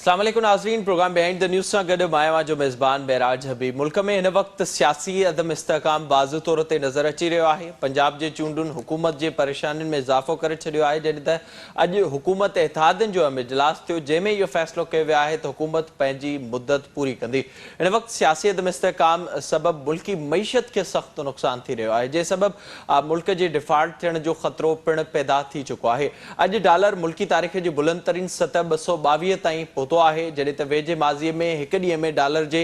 अस्सलाम वालेकुम नाज़रीन, प्रोग्राम बिहाइंड द न्यूज़ सां गॾु मां जो मेज़बान महराज हबीब। मुल्क में हिन वक़्तु सियासी अदम इस्तेहकाम वाज़ तौर ते नज़र अची रहियो आहे। पंजाब जे चूंडुनि हुकूमत जे परेशानियुनि में इज़ाफ़ो करे छॾियो आहे, जॾहिं त अॼु हुकूमत इत्तेहादनि जो इजलास थियो, जंहिं में इहो फ़ैसिलो कयो वियो आहे त हुकूमत पंहिंजी मुद्दत पूरी कंदी। हिन वक़्तु सियासी अदम इस्तेहकाम सबबि मुल्की मईशत खे सख़्तु नुक़सान थी रहियो आहे, जंहिं सबबि मुल्क जे डिफ़ॉल्ट थियण जो ख़तरो पिणु पैदा थी चुको आहे। अॼु डॉलर मुल्की तारीख़ जी बुलंद तरीन सतह 222 ताईं पहुतो आहे, जॾहिं त वेझे माज़ीअ में हिकु ॾींहं में डॉलर जे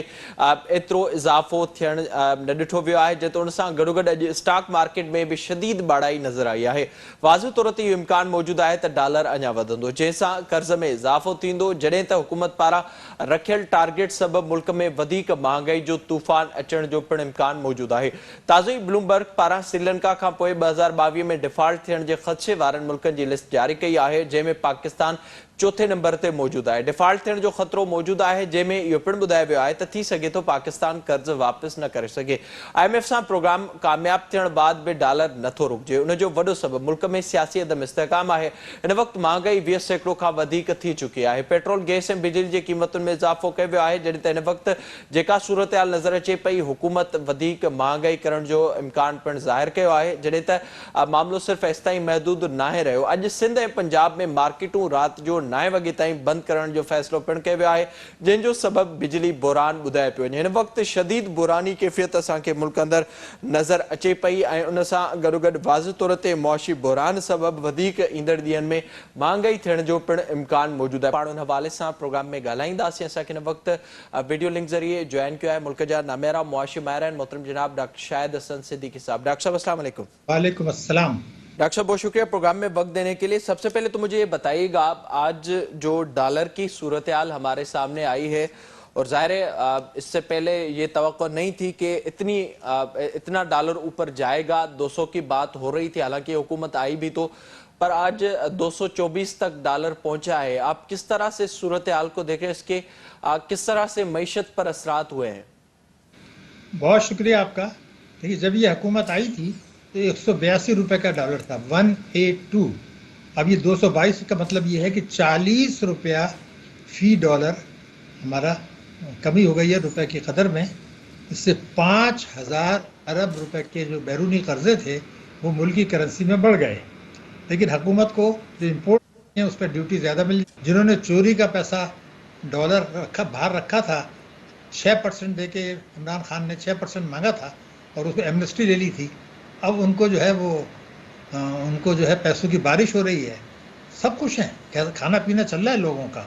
एतिरो इज़ाफ़ो थियणु न ॾिठो वियो आहे, जेतो उन सां गॾोगॾु अॼु स्टॉक मार्केट में बि शदीद बाड़ाई नज़र आई आहे। वाज़े तौर ते इहो इम्कान मौजूदु आहे त डॉलर अञा वधंदो, जंहिंसां कर्ज़ में इज़ाफ़ो थींदो, जॾहिं त हुकूमत पारां रखियल टारगेट सबबि मुल्क में वधीक महांगाई जो तूफ़ान अचण जो पिणु इम्कान मौजूदु आहे। ताज़ो ई ब्लूमबर्ग पारां श्रीलंका खां पोइ 2022 में डिफ़ॉल्ट थियण जे ख़दशे वारनि मुल्कनि जी लिस्ट जारी कई आहे, जंहिंमें पाकिस्तान चौथे नंबर ते मौजूदु आहे। डिफ़ॉल्ट थियण जो ख़तरो मौजूदु आहे, जंहिंमें इहो पिणु ॿुधायो वियो आहे त थी सघे थो पाकिस्तान कर्ज़ वापसि न करे सघे। IMF सां प्रोग्राम कामयाब थियण बाद बि डॉलर नथो रुकिजे। उन जो वॾो सबबु मुल्क में सियासी अदम इस्तेहकाम आहे। हिन वक़्तु महांगाई 20% खां वधीक थी चुकी आहे। पेट्रोल, गैस ऐं बिजली जे क़ीमतुनि में इज़ाफ़ो कयो वियो आहे, जॾहिं त हिन वक़्तु जेका सूरतहाल नज़र अचे पई, हुकूमत वधीक महांगाई करण जो इम्कान पिणु ज़ाहिर कयो आहे, जॾहिं त मामिलो सिर्फ़ु एसि ताईं महदूद नाहे रहियो। अॼु सिंध ऐं पंजाब में मार्केटूं राति जो 9 वॻे ताईं बंदि करण जो फ़ैसिलो पिणु कयो वियो आहे, जंहिंजो सबबु बिजली बुरान ॿुधाए पियो वञे। हिन वक़्तु शदीद बुरानी कैफ़ियत असांखे मुल्क अंदरि नज़र अचे पई ऐं उन सां गॾोगॾु वाज़ तौर ते मुआशी बुरान सबबु वधीक ईंदड़ ॾींहनि में महांगाई थियण जो पिणु इम्कान मौजूदु आहे। पाण उन हवाले सां प्रोग्राम में ॻाल्हाईंदासीं। असांखे हिन वक़्तु वीडियो लिंक ज़रिए जॉइन किया है मुल्क जा नामेरा मुआशी माहिर आहिनि मोहतरम जनाब डॉक्टर शाहिद हसन सिद्दीकी साहब। डॉक्टर साहब अस्सलाम वालेकुम। वालेकुम अस्सलाम। डॉक्टर साहब बहुत शुक्रिया प्रोग्राम में वक्त देने के लिए। सबसे पहले तो मुझे ये बताइएगा, आज जो डॉलर की सूरत-ए-हाल हमारे सामने आई है और ज़ाहिर है इससे पहले ये तवक्को नहीं थी कि इतना डॉलर ऊपर जाएगा। 200 की बात हो रही थी, हालांकि हुकूमत आई भी तो, पर आज 224 तक डॉलर पहुंचा है। आप किस तरह से सूरत-ए-हाल को देखें, इसके किस तरह से मईशत पर असरात हुए हैं? बहुत शुक्रिया आपका। देखिए, जब ये हुकूमत आई थी तो 182 रुपये का डॉलर था, 182। अब ये 222 का मतलब ये है कि 40 रुपया फी डॉलर हमारा कमी हो गई है रुपए की कदर में। इससे 5000 अरब रुपए के जो बैरूनी कर्जे थे वो मुल्की करेंसी में बढ़ गए। लेकिन हुकूमत को जो इम्पोर्ट है उस पर ड्यूटी ज़्यादा मिली। जिन्होंने चोरी का पैसा डॉलर बाहर रखा था, 6% दे के इमरान खान ने 6% मांगा था और उसमें एमनेस्टी ले ली थी। अब उनको जो है वो उनको जो है पैसों की बारिश हो रही है। सब खुश हैं, खाना पीना चल रहा है लोगों का।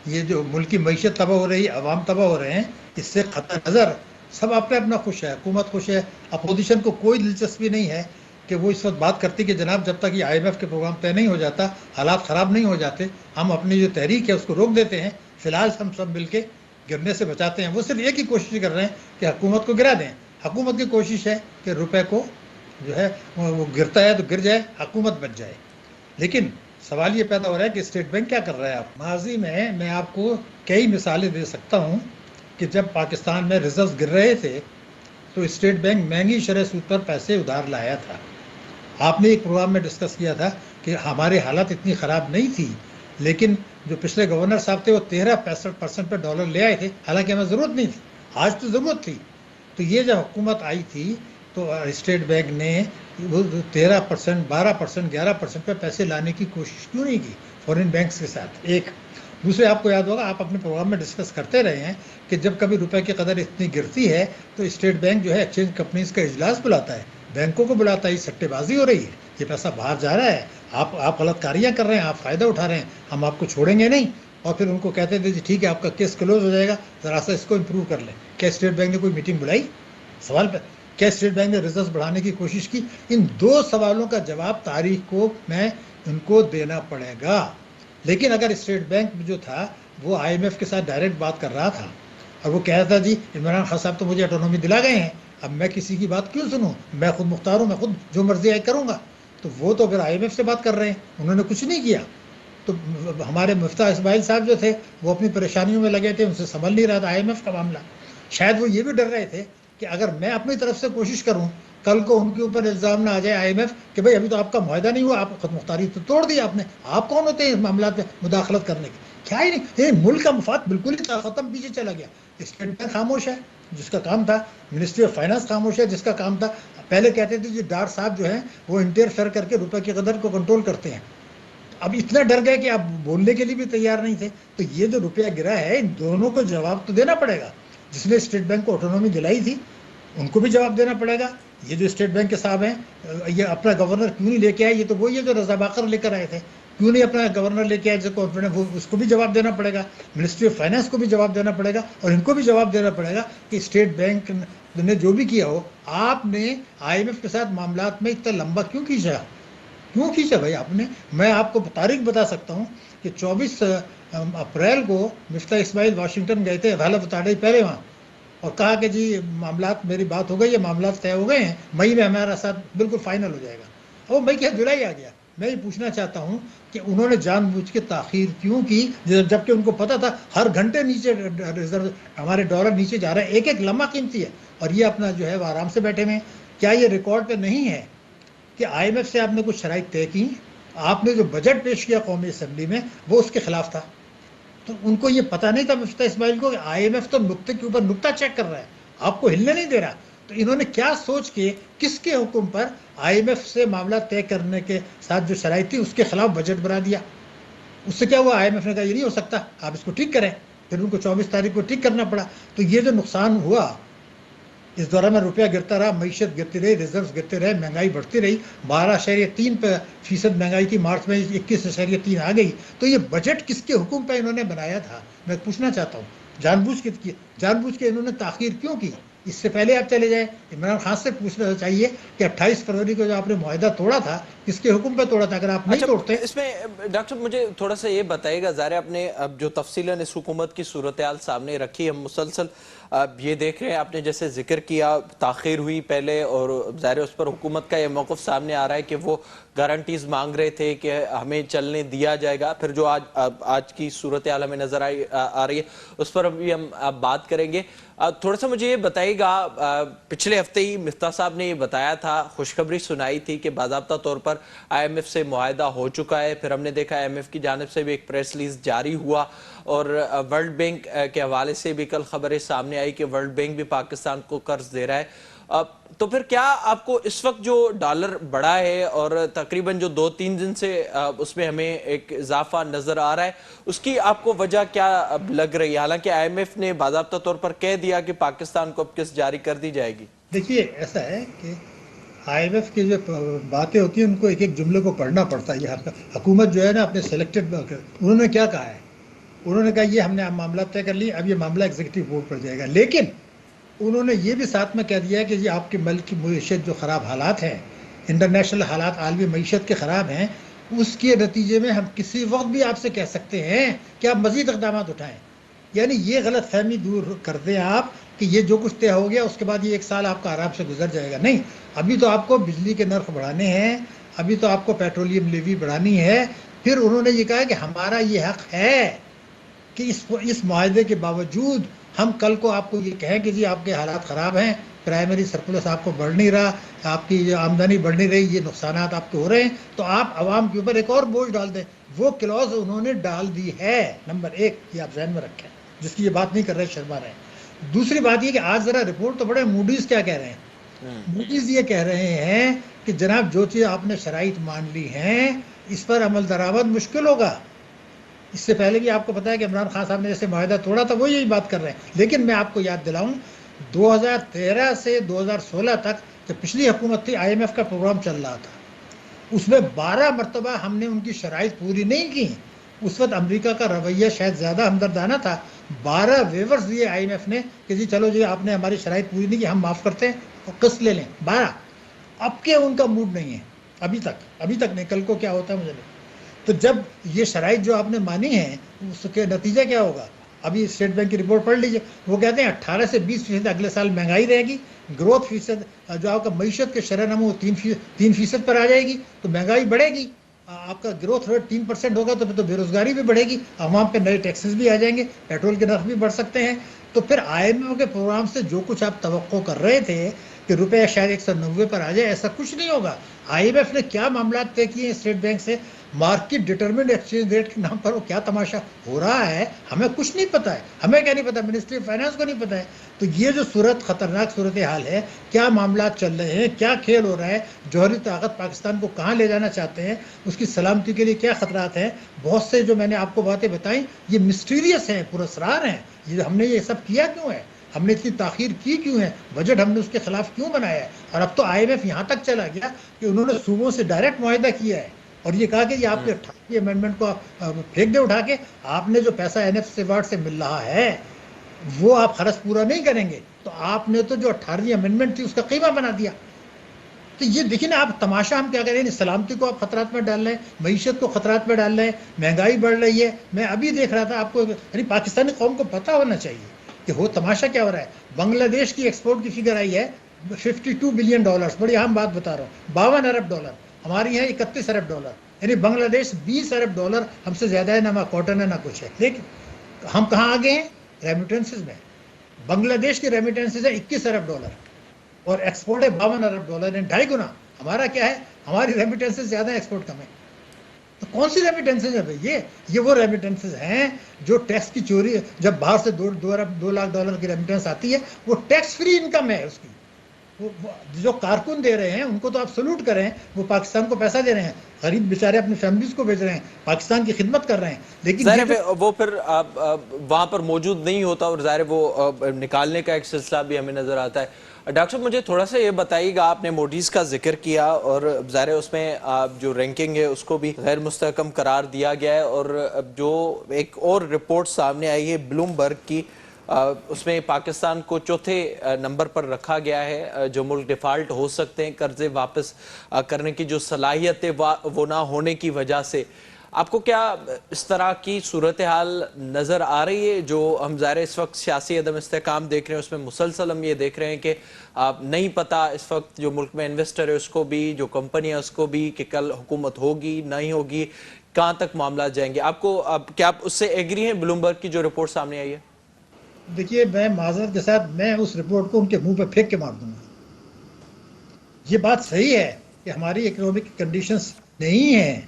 ये जो मुल्की मईशत तबाह हो रही है, अवाम तबाह हो रहे हैं, इससे क़तई नज़र सब अपने अपना खुश है। हुकूमत खुश है। अपोजिशन को कोई दिलचस्पी नहीं है कि वो इस वक्त बात करती कि जनाब जब तक ये IMF के प्रोग्राम तय नहीं हो जाता, हालात ख़राब नहीं हो जाते, हम अपनी जो तहरीक है उसको रोक देते हैं। फ़िलहाल हम सब मिल के गिरने से बचाते हैं। वो सिर्फ एक ही कोशिश कर रहे हैं कि हुकूमत को गिरा दें। हुकूमत की कोशिश है कि रुपए को जो है वो गिरता है तो गिर जाए, हुकूमत बच जाए। लेकिन सवाल ये पैदा हो रहा है कि स्टेट बैंक क्या कर रहा है। आप माजी में मैं आपको कई मिसालें दे सकता हूँ कि जब पाकिस्तान में रिजर्व गिर रहे थे तो स्टेट बैंक महंगी शरह सूद पर पैसे उधार लाया था। आपने एक प्रोग्राम में डिस्कस किया था कि हमारी हालत इतनी ख़राब नहीं थी, लेकिन जो पिछले गवर्नर साहब थे वो 13-65% पर डॉलर ले आए थे, हालांकि हमें ज़रूरत नहीं थी। आज तो ज़रूरत थी। तो ये जब हुकूमत आई थी तो स्टेट बैंक ने वो 13%, 12%, 11% पे पैसे लाने की कोशिश क्यों नहीं की फॉरेन बैंक्स के साथ। एक दूसरे, आपको याद होगा, आप अपने प्रोग्राम में डिस्कस करते रहे हैं कि जब कभी रुपए की कदर इतनी गिरती है तो स्टेट बैंक जो है एक्सचेंज कंपनीज का इजलास बुलाता है, बैंकों को बुलाता है। ये सट्टेबाजी हो रही है, ये पैसा बाहर जा रहा है, आप गलत कारियाँ कर रहे हैं, आप फ़ायदा उठा रहे हैं, हम आपको छोड़ेंगे नहीं। और फिर उनको कहते थे जी ठीक है आपका केस क्लोज हो जाएगा, ज़रा सा इसको इम्प्रूव कर लें। क्या स्टेट बैंक ने कोई मीटिंग बुलाई? सवाल पर क्या स्टेट बैंक ने रिजर्व बढ़ाने की कोशिश की? इन दो सवालों का जवाब तारीख को मैं उनको देना पड़ेगा। लेकिन अगर स्टेट बैंक जो था वो IMF के साथ डायरेक्ट बात कर रहा था और वो कह रहा था जी इमरान खान साहब तो मुझे ऑटोनॉमी दिला गए हैं, अब मैं किसी की बात क्यों सुनूं, मैं खुद मुख्तार हूँ, मैं खुद जो मर्जी आए करूँगा, तो वो तो फिर IMF से बात कर रहे हैं, उन्होंने कुछ नहीं किया। तो हमारे मुफ्ता इस्माइल साहब जो थे वो अपनी परेशानियों में लगे थे, उनसे संभल नहीं रहा था IMF का मामला। शायद वो ये भी डर रहे थे कि अगर मैं अपनी तरफ से कोशिश करूं, कल को उनके ऊपर इल्ज़ाम ना आ जाए IMF कि भाई अभी तो आपका मुआहदा नहीं हुआ, आप खुद मुख्तारी तो तोड़ दी आपने, आप कौन होते हैं इस मामला में मुदाखलत करने के। کیا ہی نہیں. یہ ملک کا مفاد بالکل ہی ختم, پیچھے چلا گیا. اسٹیٹ بینک خاموش ہے جس کا کام تھا, منسٹری آف فائنانس خاموش ہے جس کا کام تھا. پہلے کہتے تھے جی ڈار صاحب جو ہیں وہ انٹرفیئر کر کے روپے کی قدر کو کنٹرول کرتے ہیں. اب اتنا ڈر گئے کہ اب بولنے کے لیے بھی تیار نہیں تھے. تو یہ جو روپیہ گرا ہے ان دونوں کو جواب تو دینا پڑے گا. جس نے اسٹیٹ بینک کو آٹونومی دلائی تھی ان کو بھی جواب دینا پڑے گا. یہ جو اسٹیٹ بینک کے صاحب ہیں یہ اپنا گورنر کیوں نہیں لے کے آئے, یہ تو وہی ہے جو رضا باقر لے کر آئے تھے. کیوں نہیں اپنا گورنر لے کے آئے جس کو اس کو بھی جواب دینا پڑے گا. منسٹری آف فائنانس کو بھی جواب دینا پڑے گا اور ان کو بھی جواب دینا پڑے گا کہ اسٹیٹ بینک نے جو بھی کیا ہو آپ نے آئی ایم ایف کے ساتھ معاملات میں اتنا لمبا کیوں کھینچا بھائی آپ نے. میں آپ کو تاریخ بتا سکتا ہوں کہ 24 اپریل کو مفتاح اسماعیل واشنگٹن گئے تھے, غالب اتاڑے پہلے وہاں, اور کہا کہ جی معاملات میری بات ہو گئی, یہ معاملات طے ہو گئے ہیں, مئی میں ہمارا ساتھ بالکل فائنل ہو جائے گا. اور مئی کیا جولائی آ گیا. میں یہ پوچھنا چاہتا ہوں کہ انہوں نے جان بوجھ کے تاخیر کیوں کی جبکہ ان کو پتا تھا ہر گھنٹے نیچے ریزرو ہمارے ڈالر نیچے جا رہا ہے, ایک ایک لمحہ قیمتی ہے, اور یہ اپنا جو ہے وہ آرام سے بیٹھے ہوئے ہیں. کیا یہ ریکارڈ پہ نہیں ہے کہ آئی ایم ایف سے آپ نے کچھ شرائط طے کی؟ آپ نے جو بجٹ پیش کیا قومی اسمبلی میں وہ اس کے خلاف تھا. تو ان کو یہ پتہ نہیں تھا مفتاح اسماعیل کو کہ آئی ایم ایف تو نقطے کے اوپر نقطہ چیک کر رہا ہے, آپ کو ہلنے نہیں دے رہا. تو انہوں نے کیا سوچ کے کس کے حکم پر آئی ایم ایف سے معاملہ طے کرنے کے ساتھ جو شرائط تھی اس کے خلاف بجٹ بنا دیا؟ اس سے کیا ہوا, آئی ایم ایف نے کہا یہ نہیں ہو سکتا, آپ اس کو ٹھیک کریں. پھر ان کو 24 تاریخ کو ٹھیک کرنا پڑا. تو یہ جو نقصان ہوا اس دوران میں روپیہ گرتا رہا, معیشت گرتی رہی, ریزروز گرتے رہے, مہنگائی بڑھتی رہی, 12.3% مہنگائی تھی, مارچ میں 21.3 آ گئی. تو یہ بجٹ کس کے حکم پہ انہوں نے بنایا تھا میں پوچھنا چاہتا ہوں. جان بوجھ کے انہوں نے تاخیر کیوں کی؟ اس سے پہلے آپ چلے جائیں, عمران خان سے پوچھنا چاہیے کہ 28 فروری کو جو آپ نے معاہدہ توڑا تھا کس کے حکم پہ توڑا تھا؟ اگر آپ نہیں اچھا توڑتے. اس میں ڈاکٹر مجھے تھوڑا سا یہ بتائیے گا, ظاہر آپ نے اب جو تفصیلاً اس حکومت کی صورتحال سامنے رکھی, ہم مسلسل یہ دیکھ رہے ہیں, آپ نے جیسے ذکر کیا تاخیر ہوئی پہلے, اور ظاہر اس پر حکومت کا یہ موقف سامنے آ رہا ہے کہ وہ گارنٹیز مانگ رہے تھے کہ ہمیں چلنے دیا جائے گا. پھر جو آج کی صورتحال ہمیں نظر آ رہی ہے اس پر بھی ہم بات کریں گے. تھوڑا سا مجھے یہ بتائیے گا, پچھلے ہفتے ہی مفتاح صاحب نے یہ بتایا تھا, خوشخبری سنائی تھی کہ باضابطہ طور پر آئی ایم ایف سے معاہدہ ہو چکا ہے. پھر ہم نے دیکھا آئی ایم ایف کی جانب سے بھی ایک پریس ریلیز جاری ہوا, اور ورلڈ بینک کے حوالے سے بھی کل خبریں سامنے آئی کہ ورلڈ بینک بھی پاکستان کو قرض دے رہا ہے. تو پھر کیا آپ کو اس وقت جو ڈالر بڑھا ہے اور تقریباً جو 2-3 دن سے اس میں ہمیں ایک اضافہ نظر آ رہا ہے, اس کی آپ کو وجہ کیا لگ رہی ہے؟ حالانکہ آئی ایم ایف نے باضابطہ طور پر کہہ دیا کہ پاکستان کو اب قسط جاری کر دی جائے گی. دیکھیے ایسا ہے کہ آئی ایم ایف کی جو باتیں ہوتی ہیں ان کو ایک ایک جملے کو پڑھنا پڑتا ہے. یہ حکومت جو ہے نا اپنے سلیکٹڈ, انہوں نے کیا کہا ہے, انہوں نے کہا یہ ہم نے معاملات طے کر لی, اب یہ معاملہ ایگزیکٹو بورڈ پر جائے گا. لیکن انہوں نے یہ بھی ساتھ میں کہہ دیا ہے کہ یہ آپ کے ملک کی معیشت جو خراب حالات ہیں, انٹرنیشنل حالات عالمی معیشت کے خراب ہیں, اس کے نتیجے میں ہم کسی وقت بھی آپ سے کہہ سکتے ہیں کہ آپ مزید اقدامات اٹھائیں. یعنی یہ غلط فہمی دور کر دیں آپ کہ یہ جو کچھ طے ہو گیا اس کے بعد یہ 1 سال آپ کا آرام سے گزر جائے گا. نہیں, ابھی تو آپ کو بجلی کے نرخ بڑھانے ہیں, ابھی تو آپ کو پیٹرولیم لیوی بڑھانی ہے. پھر انہوں نے یہ کہا کہ ہمارا یہ حق ہے کہ اس معاہدے کے باوجود ہم کل کو آپ کو یہ کہیں کہ جی آپ کے حالات خراب ہیں, پرائمری سرپلس آپ کو بڑھ نہیں رہا, آپ کی آمدنی بڑھ نہیں رہی, یہ نقصانات آپ کے ہو رہے ہیں, تو آپ عوام کے اوپر ایک اور بوجھ ڈال دیں. وہ کلوز انہوں نے ڈال دی ہے. نمبر 1 یہ آپ ذہن میں رکھیں, جس کی یہ بات نہیں کر رہے, شرما رہے ہیں. دوسری بات یہ کہ آج ذرا رپورٹ تو بڑے, موڈیز کیا کہہ رہے ہیں؟ موڈیز یہ کہہ رہے ہیں کہ جناب جو چیز آپ نے شرائط مان لی ہیں اس پر عمل درآمد مشکل ہوگا. اس سے پہلے بھی آپ کو پتا ہے کہ عمران خان صاحب نے جیسے معاہدہ توڑا تھا وہ یہی بات کر رہے ہیں. لیکن میں آپ کو یاد دلاؤں 2013 سے 2016 تک جب پچھلی حکومت تھی آئی ایم ایف کا پروگرام چل رہا تھا, اس میں 12 مرتبہ ہم نے ان کی شرائط پوری نہیں کی. اس وقت امریکہ کا رویہ شاید زیادہ ہمدردانہ تھا. 12 ویورز دیے آئی ایم ایف نے کہ جی چلو جی آپ نے ہماری شرائط پوری نہیں کی, ہم معاف کرتے ہیں اور قسط لے لیں. 12. اب کے ان کا موڈ نہیں ہے, ابھی تک نہیں, کل کو کیا ہوتا ہے مجھے نہیں. تو جب یہ شرائط جو آپ نے مانی ہیں اس کے نتیجہ کیا ہوگا؟ ابھی اسٹیٹ بینک کی رپورٹ پڑھ لیجئے, وہ کہتے ہیں 18 سے 20% اگلے سال مہنگائی رہے گی, گروتھ فیصد جو آپ کا معیشت کے شرح نمو 3% پر آ جائے گی, تو مہنگائی بڑھے گی. آپ کا گروتھ ریٹ 3% ہوگا تو پھر تو بے روزگاری بھی بڑھے گی, عوام پہ نئے ٹیکسز بھی آ جائیں گے, پیٹرول کے نرخ بھی بڑھ سکتے ہیں. تو پھر آئی ایم ایف کے پروگرام سے جو کچھ آپ توقع کر رہے تھے کہ روپے شاید 190 پر آ جائے، ایسا کچھ نہیں ہوگا۔ IMF نے کیا معاملات طے کیے ہیں اسٹیٹ بینک سے، مارکیٹ ڈٹرمنڈ ایکسچینج ریٹ کے نام پر وہ کیا تماشا ہو رہا ہے، ہمیں کچھ نہیں پتا ہے، ہمیں کیا نہیں پتا، منسٹری آف فائنانس کو نہیں پتا ہے۔ تو یہ جو خطرناک صورتحال ہے، کیا معاملات چل رہے ہیں، کیا کھیل ہو رہا ہے، جوہری طاقت پاکستان کو کہاں لے جانا چاہتے ہیں، اس کی سلامتی کے لیے کیا خطرات ہیں، بہت سے جو میں نے آپ کو باتیں بتائیں یہ مسٹیریس ہیں، پراسرار ہیں۔ یہ ہم نے یہ سب کیا کیوں ہے، ہم نے اتنی تاخیر کی کیوں ہے، بجٹ ہم نے اس کے خلاف کیوں بنایا ہے؟ اور اب تو IMF یہاں تک چلا گیا کہ انہوں نے صوبوں سے ڈائریکٹ معاہدہ کیا ہے اور یہ کہا کہ یہ آپ کے 18ویں امینڈمنٹ کو پھینک دے اٹھا کے، آپ نے جو پیسہ NF ایوارڈ سے مل رہا ہے وہ آپ خرچ پورا نہیں کریں گے تو آپ نے تو جو 18ویں امینڈمنٹ تھی اس کا قیمہ بنا دیا۔ تو یہ دیکھیں نا آپ تماشا ہم کیا کر رہے ہیں، سلامتی کو آپ خطرات میں ڈال رہے ہیں، معیشت کو خطرات میں ڈال رہے ہیں، مہنگائی بڑھ رہی ہے۔ میں ابھی دیکھ رہا تھا، آپ کو یعنی پاکستانی قوم کو پتہ ہونا چاہیے کہ وہ تماشا کیا ہو رہا ہے۔ بنگلہ دیش کی ایکسپورٹ کی فگر آئی ہے $52 بلین، بڑی اہم بات بتا رہا ہوں، $52 ارب، ہماری یہاں $31 ارب، یعنی بنگلہ دیش $20 ارب ہم سے زیادہ ہے، نہ کاٹن ہے نہ کچھ ہے۔ لیکن ہم کہاں آگے ہیں ریمیٹنسز میں؟ بنگلہ دیش کی ریمیٹنسز ہے $21 ارب اور ایکسپورٹ ہے $52 ارب، یعنی 2.5 گنا۔ ہمارا کیا ہے، ہماری ریمیٹنسز زیادہ ہے، ایکسپورٹ کم ہے۔ تو کون سی ریمیٹنسز ہے بھائی؟ یہ وہ ریمیٹنسز ہیں جو ٹیکس کی چوری، جب باہر سے $2 لاکھ کی ریمیٹنس آتی ہے وہ ٹیکس فری انکم ہے اس کی۔ جو کارکن دے رہے ہیں ان کو تو آپ سلوٹ کریں، وہ پاکستان کو پیسہ دے رہے ہیں، غریب بیچارے اپنی فیملیز کو بھیج رہے ہیں، پاکستان کی خدمت کر رہے ہیں۔ لیکن ظاہر یہ جو ہے وہ پھر وہاں پر موجود نہیں ہوتا اور ظاہر وہ نکالنے کا ایک سلسلہ بھی ہمیں نظر آتا ہے۔ ڈاکٹر صاحب مجھے تھوڑا سا یہ بتائیے گا، آپ نے موڈیز کا ذکر کیا اور ظاہر ہے اس میں جو رینکنگ ہے اس کو بھی غیر مستحکم قرار دیا گیا ہے، اور جو ایک اور رپورٹ سامنے آئی ہے بلومبرگ کی، اس میں پاکستان کو چوتھے نمبر پر رکھا گیا ہے، جو ملک ڈیفالٹ ہو سکتے ہیں قرضے واپس کرنے کی جو صلاحیت ہے وہ نہ ہونے کی وجہ سے۔ آپ کو کیا اس طرح کی صورتحال نظر آ رہی ہے جو ہم ظاہر اس وقت سیاسی عدم استحکام دیکھ رہے ہیں، اس میں مسلسل ہم یہ دیکھ رہے ہیں کہ نہیں پتا اس وقت جو ملک میں انویسٹر ہے اس کو بھی، جو کمپنی ہے اس کو بھی، کہ کل حکومت ہوگی نہیں ہوگی، کہاں تک معاملات جائیں گے؟ آپ کو کیا آپ اس سے ایگری ہیں بلومبرگ کی جو رپورٹ سامنے آئی ہے؟ دیکھیے، میں معذرت کے ساتھ میں اس رپورٹ کو ان کے منہ پہ پھینک کے مار دوں گا۔ یہ بات صحیح ہے کہ ہماری اکنامک کنڈیشنز نہیں ہیں،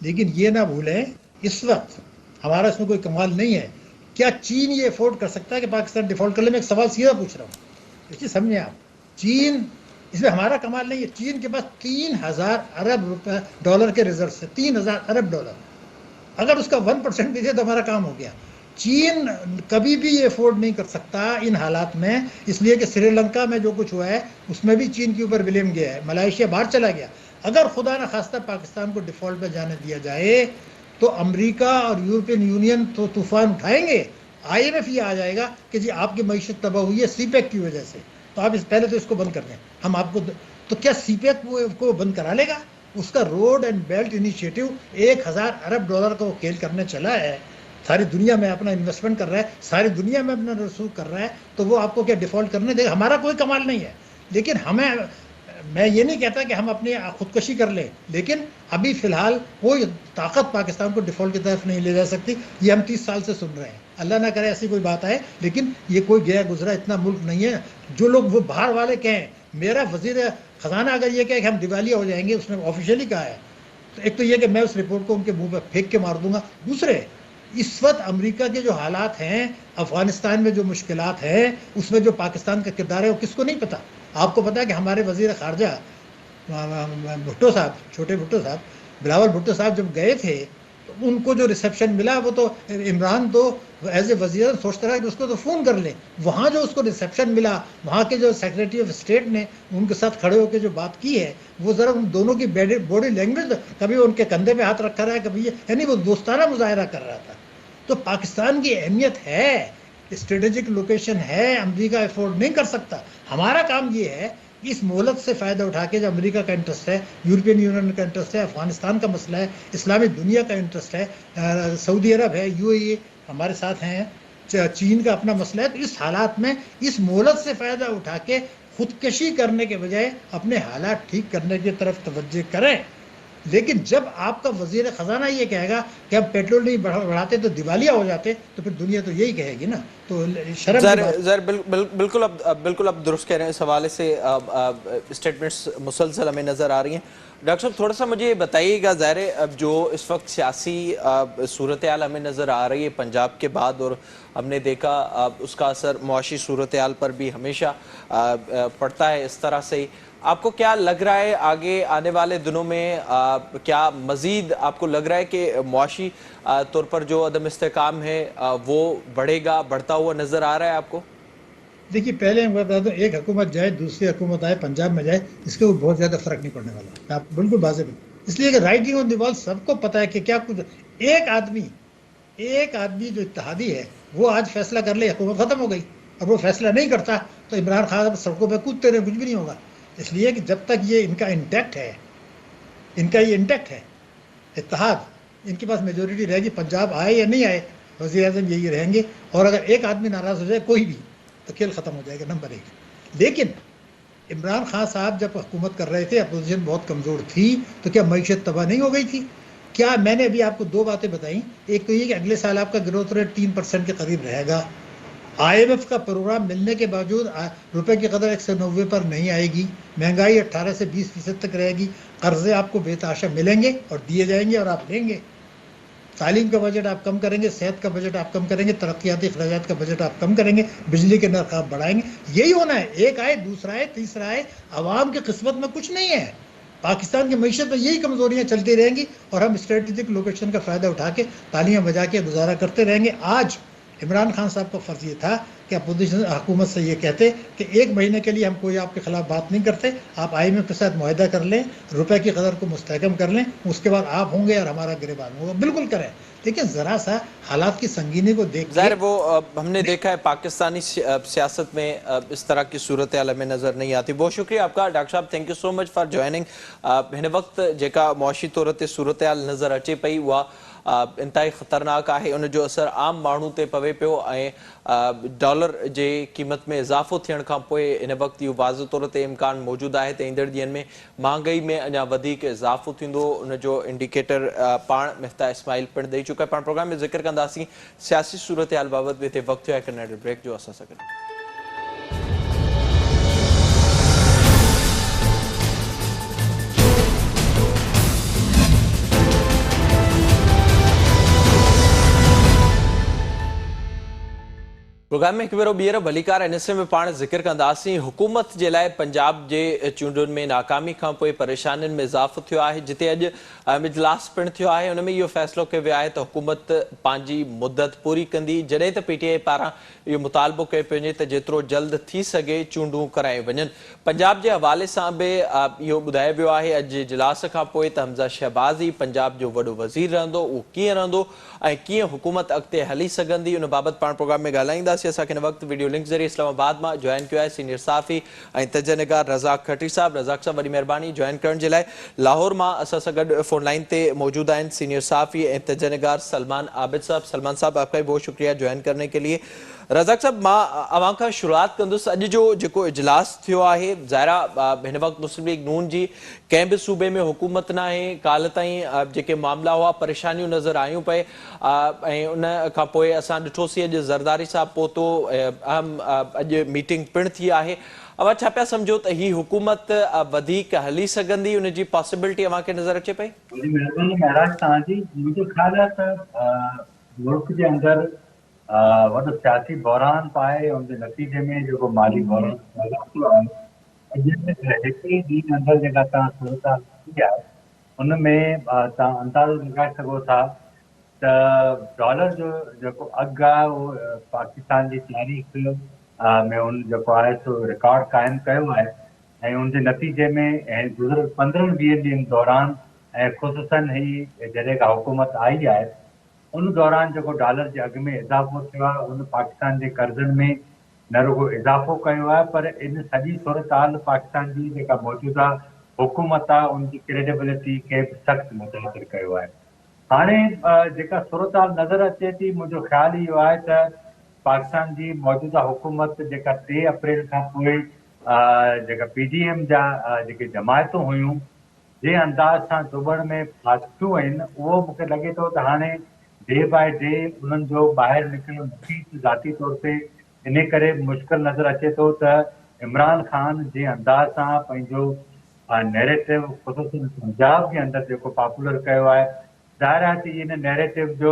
لیکن یہ نہ بھولیں اس وقت ہمارا اس میں کوئی کمال نہیں ہے۔ کیا چین یہ افورڈ کر سکتا ہے کہ پاکستان ڈیفالٹ کر لے؟ میں ایک سوال سیدھا پوچھ رہا ہوں، دیکھیے سمجھیں آپ، چین اس میں ہمارا کمال نہیں ہے۔ چین کے پاس $3000 ارب کے ریزروز ہے، $3000 ارب۔ اگر اس کا 1% بھی دے تو ہمارا کام ہو گیا۔ چین کبھی بھی یہ افورڈ نہیں کر سکتا ان حالات میں، اس لیے کہ سری لنکا میں جو کچھ ہوا ہے اس میں بھی چین کے اوپر بلیم گیا ہے، ملائیشیا باہر چلا گیا۔ اگر خدا نہ خواستہ پاکستان کو ڈیفالٹ پہ جانے دیا جائے تو امریکہ اور یورپین یونین تو طوفان اٹھائیں گے۔ IMF یہ آ جائے گا کہ جی آپ کی معیشت تباہ ہوئی ہے سی پیک کی وجہ سے، تو آپ پہلے تو اس کو بند کر دیں، ہم آپ کو تو کیا سی پیک کو بند کرا لے گا؟ اس کا روڈ اینڈ بیلٹ انیشیٹو $1000 ارب کا وہ کھیل کرنے چلا ہے، ساری دنیا میں اپنا انویسٹمنٹ کر رہا ہے، ساری دنیا میں اپنا رسوخ کر رہا ہے، تو وہ آپ کو کیا ڈیفالٹ کرنے دے گا؟ ہمارا کوئی کمال نہیں ہے، لیکن میں یہ نہیں کہتا کہ ہم اپنی خودکشی کر لیں، لیکن ابھی فی الحال کوئی طاقت پاکستان کو ڈیفالٹ کی طرف نہیں لے جا سکتی۔ یہ ہم 30 سال سے سن رہے ہیں، اللہ نہ کرے ایسی کوئی بات آئے، لیکن یہ کوئی گیا گزرا اتنا ملک نہیں ہے۔ جو لوگ وہ باہر والے کہیں، میرا وزیر خزانہ اگر یہ کہے کہ ہم دیوالیہ ہو جائیں گے، اس نے آفیشیلی کہا ہے، تو ایک تو یہ کہ میں اس رپورٹ کو ان کے منہ پہ پھینک کے مار دوں گا۔ دوسرے، اس وقت امریکہ کے جو حالات ہیں، افغانستان میں جو مشکلات ہیں، اس میں جو پاکستان کا کردار ہے وہ کس کو نہیں پتا؟ آپ کو پتا ہے کہ ہمارے وزیر خارجہ بھٹو صاحب، چھوٹے بھٹو صاحب، بلاول بھٹو صاحب جب گئے تھے تو ان کو جو ریسیپشن ملا، وہ تو عمران تو ایز اے وزیر سوچتا رہا کہ اس کو تو فون کر لیں، وہاں جو اس کو ریسیپشن ملا، وہاں کے جو سیکریٹری آف اسٹیٹ نے ان کے ساتھ کھڑے ہو کے جو بات کی ہے، وہ ذرا ان دونوں کی باڈی لینگویج، کبھی ان کے کندھے پہ ہاتھ رکھا رہا ہے، کبھی یعنی وہ دوستانہ مظاہرہ کر رہا تھا۔ تو پاکستان کی اہمیت ہے، اسٹریٹجک لوکیشن ہے، امریکہ افورڈ نہیں کر سکتا۔ ہمارا کام یہ ہے اس مہلت سے فائدہ اٹھا کے، جو امریکہ کا انٹرسٹ ہے، یورپین یونین کا انٹرسٹ ہے، افغانستان کا مسئلہ ہے، اسلامی دنیا کا انٹرسٹ ہے، سعودی عرب ہے، UAE ہمارے ساتھ ہیں، چین کا اپنا مسئلہ ہے، تو اس حالات میں اس مہلت سے فائدہ اٹھا کے خودکشی کرنے کے بجائے اپنے حالات ٹھیک کرنے کی طرف توجہ کریں۔ لیکن جب آپ کا وزیر خزانہ یہ کہے گا کہ ہم پیٹرول نہیں بڑھاتے تو دیوالیہ ہو جاتے تو پھر دنیا تو یہی کہے گی نا. تو شرم کی بات. ظاہر بالکل اب درست کہہ رہے ہیں. اس حوالے سے اسٹیٹمنٹس مسلسل ہمیں نظر آ رہی ہیں. ڈاکٹر صاحب تھوڑا سا مجھے یہ بتائیے گا, ظاہر ہے اب جو اس وقت سیاسی صورتحال ہمیں نظر آ رہی ہے پنجاب کے بعد, اور ہم نے دیکھا اس کا اثر معاشی صورتحال پر بھی ہمیشہ پڑتا ہے اس طرح سے ہی. آپ کو کیا لگ رہا ہے آگے آنے والے دنوں میں کیا مزید آپ کو لگ رہا ہے کہ معاشی طور پر جو عدم استحکام ہے وہ بڑھے گا, بڑھتا ہوا نظر آ رہا ہے آپ کو؟ دیکھیے پہلے میں بتا دوں, ایک حکومت جائے دوسری حکومت آئے پنجاب میں جائے, اس کے اوپر بہت زیادہ فرق نہیں پڑنے والا. میں آپ بالکل واضح بتا, اس لیے کہ رائٹنگ آن دی وال سب کو پتا ہے کہ کیا کچھ. ایک آدمی جو اتحادی ہے وہ آج فیصلہ کر لے حکومت ختم ہو گئی. اب وہ فیصلہ نہیں کرتا تو عمران خان سڑکوں پہ کودتے رہے, کچھ بھی نہیں ہوگا. اس لیے کہ جب تک یہ ان کا انٹیکٹ ہے اتحاد, ان کے پاس میجورٹی رہے گی, پنجاب آئے یا نہیں آئے وزیر اعظم یہی رہیں گے. اور اگر ایک آدمی ناراض ہو جائے کوئی بھی تو کھیل ختم ہو جائے گا, نمبر 1. لیکن عمران خان صاحب جب حکومت کر رہے تھے اپوزیشن بہت کمزور تھی تو کیا معیشت تباہ نہیں ہو گئی تھی؟ کیا میں نے ابھی آپ کو 2 باتیں بتائیں. ایک تو یہ کہ اگلے سال آپ کا گروتھ ریٹ 3% کے قریب رہے گا. IMF کا پروگرام ملنے کے باوجود روپے کی قدر 190 پر نہیں آئے گی. مہنگائی 18 سے 20% تک رہے گی. قرضے آپ کو بے تحاشا ملیں گے اور دیے جائیں گے اور آپ لیں گے. تعلیم کا بجٹ آپ کم کریں گے, صحت کا بجٹ آپ کم کریں گے, ترقیاتی اخراجات کا بجٹ آپ کم کریں گے, بجلی کے نرخ آپ بڑھائیں گے. یہی ہونا ہے. ایک آئے دوسرا آئے تیسرا آئے, عوام کی قسمت میں کچھ نہیں ہے. پاکستان کی معیشت میں یہی کمزوریاں چلتی رہیں گی اور ہم اسٹریٹجک لوکیشن کا فائدہ اٹھا کے تالیاں بجا کے گزارا کرتے رہیں گے. آج عمران خان صاحب کا فرض یہ تھا کہ اپوزیشن حکومت سے یہ کہتے کہ 1 مہینے کے لیے ہم کوئی آپ کے خلاف بات نہیں کرتے, آپ IMF کے ساتھ معاہدہ کر لیں, روپے کی قدر کو مستحکم کر لیں, اس کے بعد آپ ہوں گے اور ہمارا گریبان ہوگا. بالکل کریں, لیکن ذرا سا حالات کی سنگینی کو دیکھ کے. ظاہر وہ ہم نے دیکھا ہے پاکستانی سیاست میں اس طرح کی صورتحال ہمیں نظر نہیں آتی. بہت شکریہ آپ کا ڈاکٹر صاحب, thank you so much for joining. ہن وقت جیکا معاشی طور تے صورتحال نظر اچے پئی उहा انتہائی خطرناک ہے. ان جو اثر عام مانو تے پوے پیو ऐं डॉलर जे क़ीमत में इज़ाफ़ो थियण खां पोइ इन वक़्तु इहो वाज़ तौर ते इम्कान मौजूदु आहे त ईंदड़ ॾींहंनि में महांगाई में अञा वधीक इज़ाफ़ो थींदो. उन जो इंडिकेटर पाण मिफ्ता इस्माइल पिणु ॾेई चुका. पाण प्रोग्राम में ज़िक्र कंदासीं सियासी सूरत हाल बाबति. हिते वक़्तु थियो आहे हिकु नंढे ब्रेक जो. असां सां गॾु प्रोग्राम में हिकु भेरो ॿीहर भलीकार हिन हिसे में पाण ज़िक्र कंदासीं हुकूमत जे लाइ पंजाब जे चूंडुनि में नाकामी खां पोइ परेशानियुनि में इज़ाफ़ो थियो आहे. जिते अॼु इजलास पिणु थियो आहे, उन में इहो फ़ैसिलो कयो वियो आहे त हुकूमत पंहिंजी मुदत पूरी कंदी. जॾहिं त PTI पारां इहो मुतालबो कयो पियो वञे त जेतिरो जल्द थी सघे चूंडूं कराए वञनि. पंजाब जे हवाले सां बि इहो ॿुधायो वियो आहे अॼु इजलास खां पोइ त हमज़ा शहबाज़ ई पंजाब जो वॾो वज़ीर रहंदो. उहो कीअं रहंदो ऐं कीअं हुकूमत अॻिते हली सघंदी, उन बाबति पाण प्रोग्राम में ॻाल्हाईंदासीं. असांखे हिन वक़्तु वीडियो लिंक ज़रिए इस्लामाबाद मां जॉइन कयो आहे सीनियर साफ़ी ऐं तजनिगार रज़ाक खटी साहब. रज़ाक साहब वॾी महिरबानी जॉइन करण जे लाइ. लाहौर मां असां सां गॾु फ़ोन लाइन ते मौजूद आहिनि सीनियर साफ़ी ऐं तजनिगार सलमान आबिद साहब. सलमान साहब आपका भी बहुत शुक्रिया ज्वाइन करने के लिए. रज़ाक साहब मां अवां खां शुरूआत कंदुसि. अॼु जो जेको इजलास थियो आहे, ज़ाहिरा हिन वक़्तु मुस्लिम लीग नून जी कंहिं बि सूबे में हुकूमत न आहे. काल्ह ताईं जेके मामला हुआ परेशानियूं नज़र आयूं पए ऐं उन खां पोइ असां ॾिठोसीं अॼु ज़रदारी साहब पहुतो, अहम अॼु मीटिंग पिणु थी आहे. अवां छा पिया सम्झो त ही हुकूमत वधीक हली सघंदी, उन जी पॉसिबिलिटी अवां खे नज़र अचे पई? महिरबानी महराज तव्हांजी. मुंहिंजो ख़्यालु आहे त मुल्क जे अंदरि वॾो सियासी बहरान पाए उनजे नतीजे में जेको माली बहरान पैदा थियो आहे, हिकिड़े ॾींहं अंदरि जेका तव्हां सूरत थी आहे उन में तव्हां अंदाज़ो लॻाए सघो था त डॉलर जो जेको अघु आहे उहो पाकिस्तान जी तारीख़ में उन जेको आहे सो रिकॉर्ड क़ाइमु कयो आहे. ऐं उनजे नतीजे में ऐं गुज़िरियल 15-20 ॾींहंनि दौरान ऐं ख़ुसूसन ही जॾहिं खां हुकूमत आई आहे उन दौरान जेको डॉलर जे अघु में इज़ाफ़ो थियो आहे उन पाकिस्तान जे कर्ज़नि में न रुगो इज़ाफ़ो कयो आहे पर इन सॼी सूरत हाल पाकिस्तान जी जेका मौजूदा हुकूमत आहे उनजी क्रेडिबिलिटी खे बि सख़्तु मुतासिर कयो आहे. हाणे जेका सूरत हाल नज़र अचे थी, मुंहिंजो ख़्यालु इहो आहे त पाकिस्तान जी मौजूदा हुकूमत जेका 3 अप्रैल खां पोइ जेका PDM जा जेके जमायतूं हुयूं जे अंदाज़ सां दुबण में फासियूं आहिनि उहो मूंखे लॻे थो त हाणे डे बाय डे उन्हनि जो ॿाहिरि निकिरणु मूंखे ज़ाती तौर ते इन करे मुश्किल नज़र अचे थो त इमरान ख़ान जे अंदाज़ सां पंहिंजो नैरेटिव ख़ुसूसन पंजाब जे अंदरि जेको पॉपुलर कयो आहे, ज़ाहिर आहे त इन नैरेटिव जो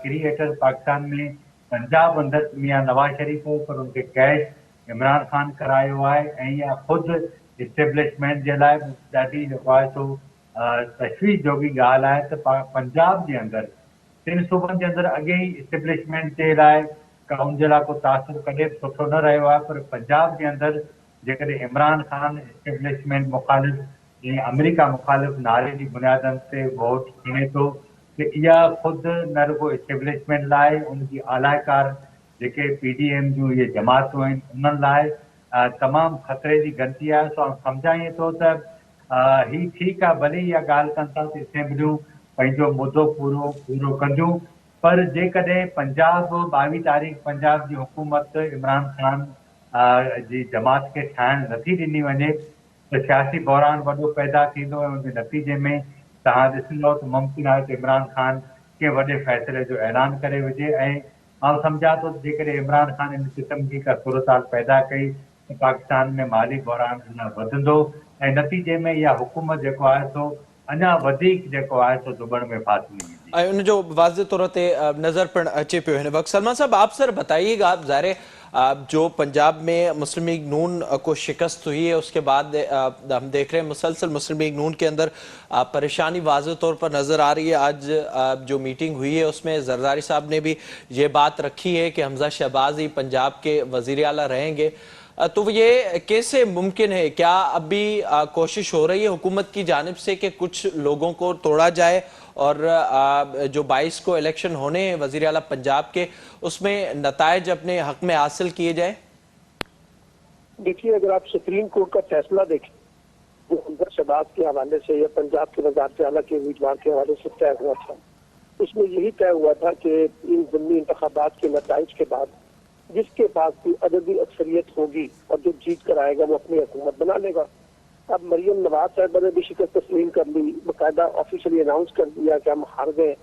क्रिएटर पाकिस्तान में पंजाब अंदरि मियां नवाज़ शरीफ़ हो, पर उनखे कैश इमरान ख़ान करायो आहे ऐं इहा ख़ुदि इस्टेब्लिशमेंट जे लाइ ॾाढी जेको आहे सो तशवीश जोगी ॻाल्हि आहे त पंजाब जे अंदरि 3 सूबनि जे अंदरि अॻे ई इस्टेब्लिशमेंट जे लाइ का उन जे लाइ को तासुर कॾहिं बि सुठो न रहियो आहे, पर पंजाब जे अंदरि जेकॾहिं इमरान ख़ान इस्टेब्लिशमेंट मुख़ालिफ़ ऐं अमेरिका मुख़ालिफ़ नारे जी बुनियादनि ते वोट खणे थो त इहा ख़ुदि न रुॻो इस्टेब्लिशमेंट लाइ उनजी आलाइकार जेके PDM जूं इहे जमातूं आहिनि उन्हनि लाइ तमामु ख़तरे जी घंटी आहे। सो सम्झाए थो त ही ठीकु आहे, भले इहा ॻाल्हि कनि था त असेंबलियूं पंहिंजो मुदो पूरो कंदियूं, पर जेकॾहिं पंजाब 22 तारीख़ पंजाब जी हुकूमत इमरान ख़ान जी जमात खे ठाहिण नथी ॾिनी वञे त सियासी बहरान वॾो पैदा थींदो ऐं उनजे नतीजे में तव्हां ॾिसंदव त मुमकिन आहे त इमरान ख़ान कंहिं वॾे फ़ैसिले जो ऐलान करे विझे। ऐं मां सम्झां थो जेकॾहिं इमरान ख़ान इन क़िस्म जी का सूरताल पैदा कई त पाकिस्तान में माली बहरान अञा वधंदो ऐं नतीजे में इहा हुकूमत जेको आहे सो अञा वधीक जेको आहे सो दुबण में फासी वेंदी। ऐं उन जो वाज़े तौर ते नज़र पिणु अचे पियो हिन वक़्तु। सलमान साहब, आप सर बताइएगा, आप ज़ाहिर जो पंजाब में मुस्लिम लीग नून को शिकस्त हुई है उसके बाद हम देख रहे हैं मुसलसल मुस्लिम लीग नून के अंदर परेशानी वाज़े तौर पर नज़र आ रही है। आज जो मीटिंग हुई है उसमें जरदारी साहब ने भी ये बात रखी है कि हमजा शहबाज ही पंजाब के वज़ीर आला रहेंगे। तो ये कैसे मुमकिन है? क्या अभी कोशिश हो रही है हुकूमत की जानिब से कि कुछ लोगों को तोड़ा जाए और जो 22 को इलेक्शन होने हैं वज़ीर आला पंजाब के, उसमें नताइज अपने हक में हासिल किए जाए? देखिए, अगर आप सुप्रीम कोर्ट का फैसला देखें जो हमजा शहबाज के हवाले से या पंजाब के वज़ारत आला के उम्मीदवार के हवाले से तय हुआ था, उसमें यही तय हुआ था कि इन ज़मीनी इंतखाबात के नताइज के बाद जिसके पास भी अददी अक्सरियत होगी और जो जीत कर आएगा वो अपनी हुकूमत बना लेगा। अब मरियम नवाज साहब ने भी शिकस्त तस्लीम कर ली, बाकायदा ऑफिशियली अनाउंस कर दिया कि हम हार गए,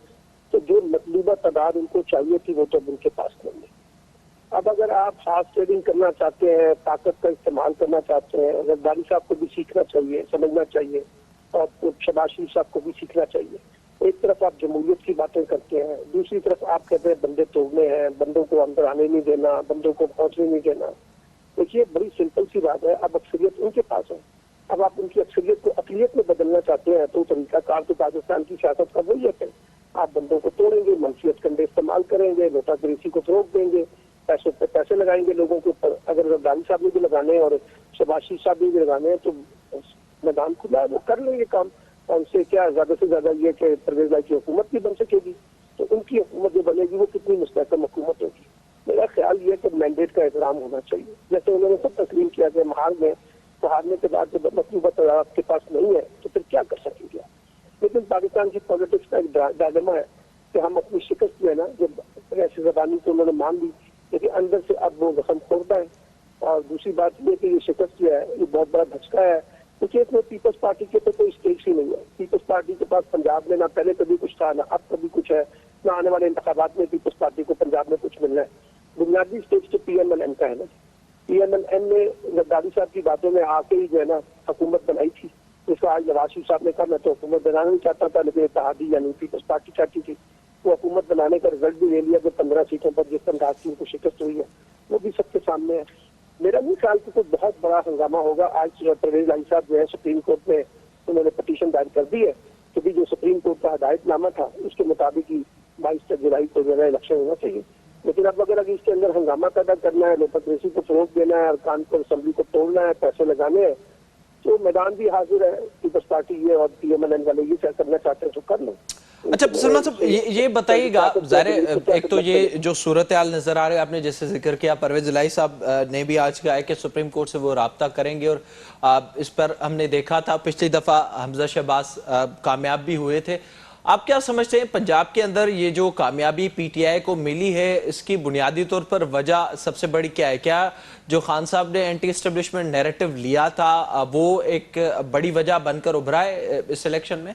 तो जो मतलूबा तादाद उनको चाहिए थी वो तो उनके पास नहीं है। अब अगर आप फास्ट ट्रेडिंग करना चाहते हैं, ताकत का इस्तेमाल करना चाहते हैं, जरदारी साहब को भी सीखना चाहिए, समझना चाहिए, और शहबाज शरीफ साहब को भी सीखना चाहिए। एक तरफ आप जमहूरियत की बातें करते हैं, दूसरी तरफ आप कहते हैं बंदे तोड़ने हैं, बंदों को अंदर आने नहीं देना, बंदों को पहुंचने नहीं देना। देखिए, बड़ी सिंपल सी बात है, अब अक्सरियत उनके पास है। अब आप उनकी अक्सरियत को अक़लियत में बदलना चाहते हैं तो तरीकाकार तो पाकिस्तान की सियासत का वही है। आप बंदों को तोड़ेंगे, मनफियत कंडे इस्तेमाल करेंगे, नोटा करेंसी को फरोग देंगे, पैसों पे पैसे लगाएंगे लोगों के ऊपर। अगर जरदारी साहब ने भी लगाने और शहबाज शरीफ साहब ने भी लगाने हैं तो मैदान खुला है, वो कर लेंगे काम। और उनसे क्या ज्यादा से ज्यादा ये कि परवेज भाई की हुकूमत भी बन सकेगी, तो उनकी हुकूमत जो बनेगी वो कितनी मुस्तहकम हुकूमत होगी। मेरा ख्याल ये कि मैंडेट का एहतराम होना चाहिए। जैसे उन्होंने सब तस्लीम किया कि हम हार गए, तो हारने के बाद जब मतलूबा तादाद आपके पास नहीं है तो फिर क्या कर सकेंगे। लेकिन पाकिस्तान की पॉलिटिक्स का एक डायलेमा है कि हम अपनी शिकस्त जो है ना, जब ऐसी जबानी को उन्होंने मान ली, लेकिन अंदर से अब वो जख्म खोलता है। और दूसरी बात ये कि ये शिकस्त जो है ये बहुत बड़ा धचका है, क्योंकि इसमें पीपल्स पार्टी के तो कोई स्टेक्स ही नहीं है। पीपल्स पार्टी के पास पंजाब में ना पहले कभी कुछ था, ना अब कभी कुछ है, ना आने वाले इंतखाबात में पीपल्स पार्टी को पंजाब में कुछ मिलना है। बुनियादी स्टेक्स तो PMLN का है ना। PMLN ने जरदारी साहब की बातों में आके ही जो है ना हुकूमत बनाई थी, जिसको आज नवाज शरीफ साहब ने कहा मैं तो हुकूमत बनाना नहीं चाहता था, लेकिन इत्तेहादी यानी पीपल्स पार्टी चाहती थी। वो हुकूमत बनाने का रिजल्ट भी ले लिया जो 15 सीटों पर जिस अंदाज की उनको शिकस्त हुई है वो भी सबके सामने है। मेरा नहीं ख्याल कि कोई बहुत बड़ा हंगामा होगा। आज परवेज भाई साहब जो है सुप्रीम कोर्ट में उन्होंने पटिशन दायर कर दी है, क्योंकि जो सुप्रीम कोर्ट का हदायतनामा था उसके मुताबिक ही 22 जुलाई को जो है इलेक्शन होना चाहिए। लेकिन अब अगर इसके अंदर हंगामा पैदा करना है, डेमोक्रेसी को फरोग देना है, अरकान को असेंबली को तोड़ना है, पैसे लगाने हैं, तो मैदान भी हाजिर है। पीपल्स पार्टी ये और PMLN वाले ये क्या करना चाहते हैं तो कर लो। अच्छा सलमान साहब, ये बताइएगा, ज़ाहिर एक तो ये जो सूरत हाल नज़र आ रही है, आपने जैसे जिक्र किया, परवेज इलाही साहब ने भी आज कहा है कि सुप्रीम कोर्ट से वो राब्ता करेंगे, और इस पर हमने देखा था पिछली दफ़ा हमजा शहबाज कामयाब भी हुए थे। आप क्या समझते हैं पंजाब के अंदर ये जो कामयाबी पीटीआई को मिली है, इसकी बुनियादी तौर पर वजह सबसे बड़ी क्या है? क्या जो खान साहब ने एंटी एस्टेब्लिशमेंट नैरेटिव लिया था वो एक बड़ी वजह बनकर उभरा है इस इलेक्शन में?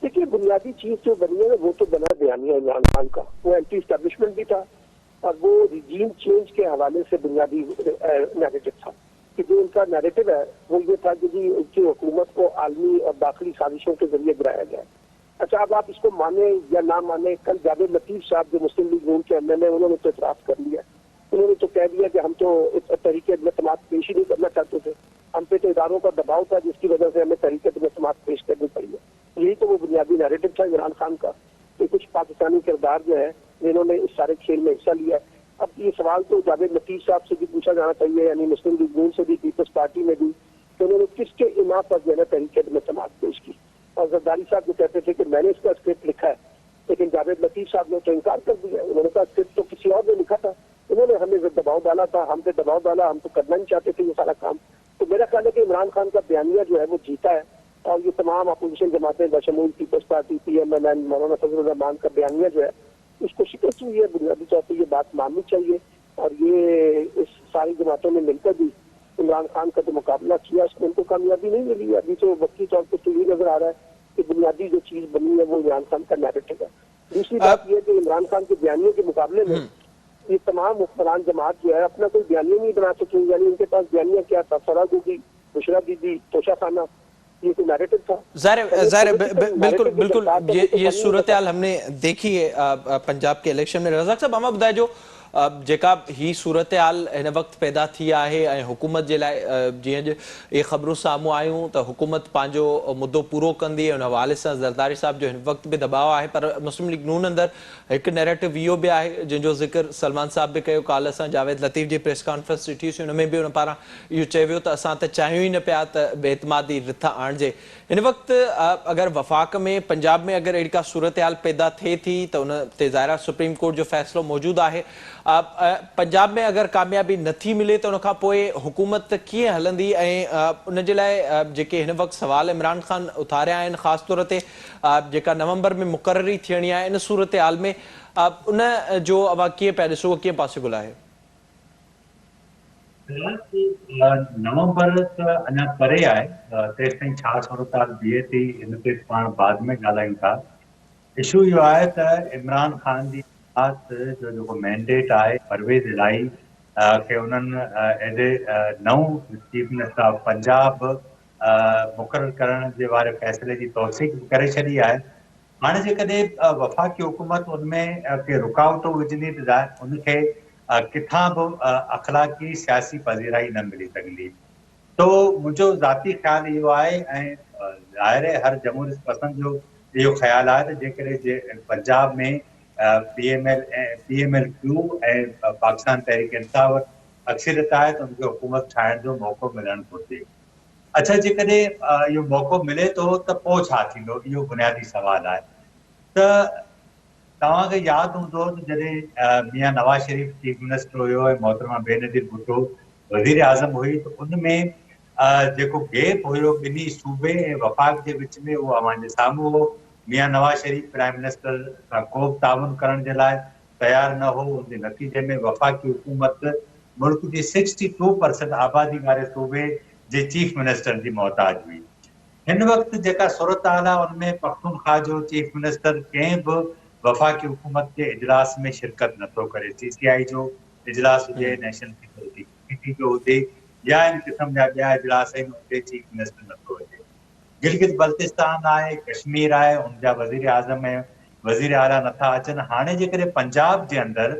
देखिए, बुनियादी चीज जो बनी है वो तो बना बयानिया इमरान खान का, वो एंटी स्टैब्लिशमेंट भी था और वो रिजीम चेंज के हवाले से बुनियादी नैरेटिव था कि जो उनका नैरेटिव है वो ये था कि जी उनकी हुकूमत को आलमी और दाखिली साजिशों के जरिए गिराया गया। अच्छा, अब आप इसको माने या ना माने, कल जावेद लतीफ साहब जो मुस्लिम लीग नून के एमएलए उन्होंने तो इतराफ कर लिया, उन्होंने तो कह दिया कि हम तो तहरीक इल्तमास पेश ही नहीं करना चाहते थे, हम पे तो इदारों का दबाव था जिसकी वजह से हमें तहरीक इल्तमास पेश करनी पड़ी है। यही तो वो बुनियादी नैरेटिव था इमरान खान का कि कुछ पाकिस्तानी किरदार जो है जिन्होंने इस सारे खेल में हिस्सा लिया। अब ये सवाल तो जावेद लतीफ साहब से भी पूछा जाना चाहिए, यानी मुस्लिम लीग नून से भी, पीपल्स पार्टी में भी, कि उन्होंने किसके इमा पर जो है ना तहरीक इल्तमास पेश की। और जरदारी साहब जो कहते थे कि मैंने इसका स्क्रिप्ट लिखा है, लेकिन जावेद लतीफ साहब ने तो इनकार कर दिया, उन्होंने कहा स्क्रिप्ट तो किसी और ने लिखा था, उन्होंने हमें दबाव डाला था, हम पे दबाव डाला, हम तो करना नहीं चाहते थे ये सारा काम। तो मेरा ख्याल है कि इमरान खान का बयानिया जो है वो जीता है और ये तमाम अपोजिशन जमातें बशमूल पीपल्स पार्टी, PMLN, मौलाना फजल रहमान का बयानिया जो है उसको शिकस्त हुई है। बुनियादी तौर पर ये बात माननी चाहिए और ये इस सारी जमातों ने मिलकर भी इमरान खान का जो मुकाबला किया उसमें उनको कामयाबी नहीं मिली। अभी तो वक्ती तौर पर तो ये नजर आ रहा है कि बुनियादी जो चीज बनी है वो इमरान खान का नैरेटिव है। दूसरी बात यह कि इमरान खान के बयानियों के मुकाबले में ये तमाम हुक्मरान जमात जो है अपना कोई बयानिया नहीं बना सके, यानी उनके पास बयानिया क्या था, फराग होगी, बुशरा दीदी, तोशा खाना, ये तो नैरेटिव था। बिल्कुल बिल्कुल ये सूरत हाल हमने देखी है पंजाब के इलेक्शन में। रज़ाक साहब, हमें ॿुधाए जो जेका ही सूरत हाल हिन वक़्तु पैदा थी आहे ऐं हुकूमत जे लाइ जीअं इहे ख़बरूं साम्हूं आयूं त हुकूमत पंहिंजो मुद्दो पूरो कंदी, उन हवाले सां ज़रदारी साहब जो हिन वक़्तु बि दबाव आहे, पर मुस्लिम लीग नून अंदरि हिकु नैरेटिव इहो बि आहे जंहिंजो ज़िक्र सलमान साहब बि कयो। काल्ह असां जावेद लतीफ़ जी प्रेस कॉन्फ्रेंस ॾिठीसीं, हुन में बि हुन पारां इहो चयो वियो त असां त चाहियूं ई न पिया त बेइतमादी रिथ आणिजे। हिन वक़्तु अगरि वफ़ाक़ में पंजाब में अगरि अहिड़ी का सूरत हाल पैदा थिए थी त उन ते ज़ाहिर सुप्रीम कोर्ट जो फ़ैसिलो मौजूदु आहे। पंजाब में अगरि कामयाबी नथी मिले त उनखां पोइ हुकूमत कीअं हलंदी ऐं उन जे लाइ जेके हिन वक़्तु सवाल इमरान खान उथारिया आहिनि, ख़ासि तौर ते जेका नवंबर में मुक़ररी थियणी आहे, इन सूरत हाल में उन जो अव्हां कीअं पिया ॾिसो, उहो कीअं पॉसिबल आहे? नवंबर त अञा परे आहे, तेसि ताईं छा सूरत हाल बीहे थी इन ते पाण बाद में ॻाल्हायूं था। इशू इहो आहे त इमरान खान जी जो जेको मैंडेट आहे परवेज़ इलाही खे उन्हनि एज ए नओं चीफ मिनिस्टर ऑफ पंजाब मुक़ररु करण जे वारे फ़ैसिले जी तौसीक़ करे छॾी आहे। हाणे जेकॾहिं वफ़ाक़ी हुकूमत उनमें के रुकावटूं विझंदी त उनखे किथां बि अख़लाक़ी सियासी पज़ीराई न मिली सघंदी। तो मुंहिंजो ज़ाती ख़्यालु इहो आहे ऐं ज़ाहिर आहे हर जमहूरियत पसंद जो इहो ख़्यालु आहे त जेकॾहिं पंजाब में PMLQ ऐं पाकिस्तान तहरीक इंसाफ वटि अक्सरियत आहे त उनखे हुकूमत ठाहिण जो मौक़ो मिलणु घुरिजे। अच्छा, जेकॾहिं इहो मौक़ो मिले थो त पोइ छा थींदो, इहो बुनियादी सुवालु आहे। त तव्हांखे यादि हूंदो त जॾहिं मियां नवाज़ शरीफ़ चीफ मिनिस्टर हुयो ऐं मोहतरमा बेनज़ीर भुट्टो वज़ीर आज़म हुई, त उनमें जेको गैप हुयो ॿिन्ही सूबे ऐं वफ़ाक़ जे विच में, उहो अव्हांजे साम्हूं हो। मियां नवाज़ शरीफ़ प्राइम मिनिस्टर सां को बि ताउन करण जे लाइ तयारु न हो। उनजे नतीजे में वफ़ाक़ी हुकूमत मुल्क जी 62% आबादी वारे सूबे जे चीफ मिनिस्टर जी मोहताज हुई। हिन वक़्तु जेका सूरत हाल आहे उनमें पख्तूनख्वा जो चीफ मिनिस्टर कंहिं बि वफ़ाक़ी हुकूमत जे इजलास में शिरकत नथो करे। CCI जो इजलास हुजे, नेशनल सिक्योरिटी कमेटी जो हुजे या इन क़िस्म जा ॿिया इजलास आहिनि, उते चीफ मिनिस्टर नथो अचे। गिलगित बल्तिस्तान आहे, कश्मीर आहे, उनजा वज़ीर आज़म ऐं वज़ीर आला नथा अचनि। हाणे जेकॾहिं पंजाब जे अंदरि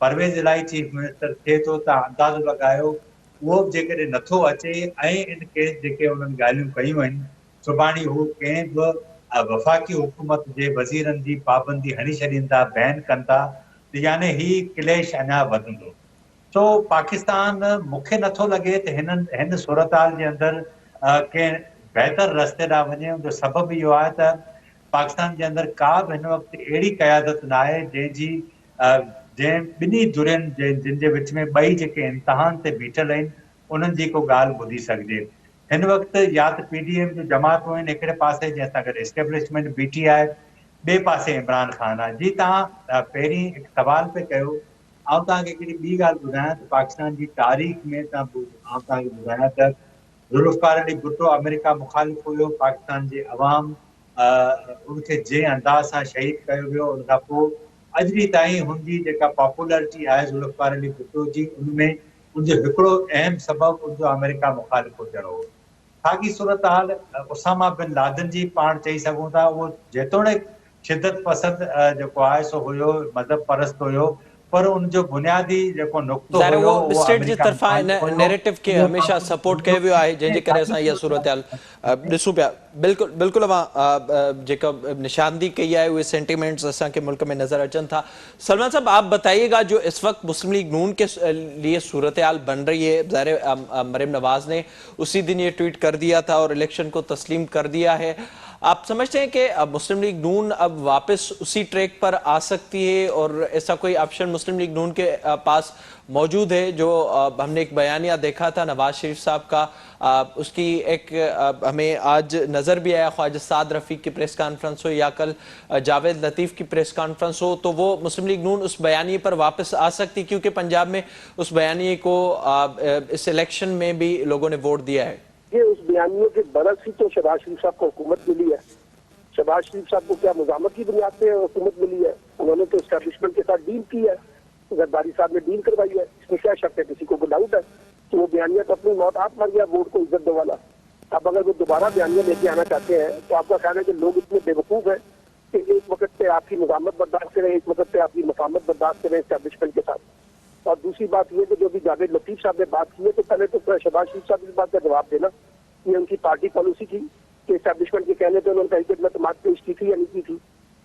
परवेज़ इलाही चीफ मिनिस्टर थिए थो त अंदाज़ो लॻायो उहो बि जेकॾहिं नथो अचे ऐं इन केस जेके उन्हनि ॻाल्हियूं कयूं आहिनि सुभाणे हू कंहिं बि वफ़ाक़ी हुकूमत जे वज़ीरनि जी पाबंदी हणी छॾीनि था, बैन कनि था, त यानी ही क्लेश अञा वधंदो। सो पाकिस्तान मूंखे नथो लॻे त हिन सूरत हाल जे अंदरि कंहिं बहितर रस्ते ॾांहुं वञे। जो सबबु इहो आहे त पाकिस्तान जे अंदरि का बि हिन वक़्तु अहिड़ी क़यादत न आहे जंहिं ॿिन्ही धुरियुनि जिन जे विच में ॿई जेके इम्तिहान ते बीठल आहिनि उन्हनि जी को ॻाल्हि ॿुधी सघिजे। हिन वक़्तु या त PDM जो जमातूं आहिनि हिकिड़े पासे जंहिंसां गॾु एस्टेब्लिशमेंट बीठी आहे, ॿिए पासे इमरान ख़ान आहे। जी तव्हां पहिरीं हिकु सवाल पे कयो, आउं तव्हांखे हिकिड़ी ॿी ॻाल्हि ॿुधायां त पाकिस्तान जी तारीख़ में आउं तव्हांखे ॿुधायां त ज़ुल्फ़िकार अली भुट्टो अमेरिका मुखालिफ़ हुयो, पाकिस्तान जे अवाम उनखे जंहिं अंदाज़ सां शहीद कयो वियो, उन खां पोइ अॼु ॾींहं ताईं हुनजी जेका पॉपुलरिटी आहे ज़ुल्फ़िकार अली भुट्टो जी, उनमें उनजो हिकिड़ो अहम सबबु उनजो अमेरिका मुखालिफ़ हुजणु हो। साॻी सूरत हाल उसामा बिन लादेन जी पाण चई सघूं था। उहो जेतोणीकि शिदत पसंद जेको आहे सो हुयो, मज़हब परस्त हुयो, पर उनजो बुनियादी जेको नुक़्तो ज़ाहिर हुयो वो उहो स्टेट जी अमेरिका तरफ़ां इन मुखालिफ़ हुयो। नैरेटिव खे हमेशह सपोर्ट कयो वियो आहे, जंहिंजे करे असां इहा सूरत हाल ॾिसूं पिया। बिल्कुलु बिल्कुलु अवां जेका निशानदी कई आहे उहे सेंटिमेंट्स असांखे मुल्क में नज़र अचनि था। सलमान साहब, आप बताइएगा जो इस वक्त मुस्लिम लीग नून के लिए सूरत हाल बन रही है, ज़ाहिर मरीम नवाज ने उसी दिन ये ट्वीट कर दिया था और इलेक्शन को तस्लीम कर दिया है। आप समझते हैं कि मुस्लिम लीग नून अब वापस उसी ट्रैक पर आ सकती है और ऐसा कोई ऑप्शन मुस्लिम लीग नून के पास मौजूद है? जो हमने एक बयानिया देखा था नवाज शरीफ साहब का, उसकी एक हमें आज नज़र भी आया, ख्वाजा साद रफ़ीक की प्रेस कॉन्फ्रेंस हो या कल जावेद लतीफ़ की प्रेस कॉन्फ्रेंस हो, तो वो मुस्लिम लीग नून उस बयानिए पर वापस आ सकती, क्योंकि पंजाब में उस बयानिए को इस इलेक्शन में भी लोगों ने वोट दिया है। ये उस बयानियों के बरस ही तो शहबाज शरीफ साहब को हुकूमत मिली है। शहबाज शरीफ साहब को क्या मुज़ामत की बुनियाद पे हुकूमत मिली है? उन्होंने तो एस्टैब्लिशमेंट के साथ डील की है, जरदारी साहब ने डील करवाई है। इसमें क्या शक है? किसी को डाउट है? तो वो बयानिया तो अपनी मौत आप मर गया, वोट को इज्जत दो वाला। अब अगर वो दोबारा बयानिया लेके आना चाहते हैं तो आपका ख्याल है कि लोग इतने बेवकूफ़ हैं कि एक वक्त पे आपकी मुज़ामत बर्दाश्त करें, एक वक्त पे आपकी मफामत बर्दाश्त करें एस्टैब्लिशमेंट के साथ। और दूसरी बात ये कि जो भी जावेद लतीफ़ साहब ने बात की है, तो पहले तो शहबाज शरीफ साहब इस बात का जवाब देना, ये उनकी पार्टी पॉलिसी थी कि एस्टैब्लिशमेंट के कहने पे उन्होंने कही कि मैं जमात पेश की थी या नहीं की थी,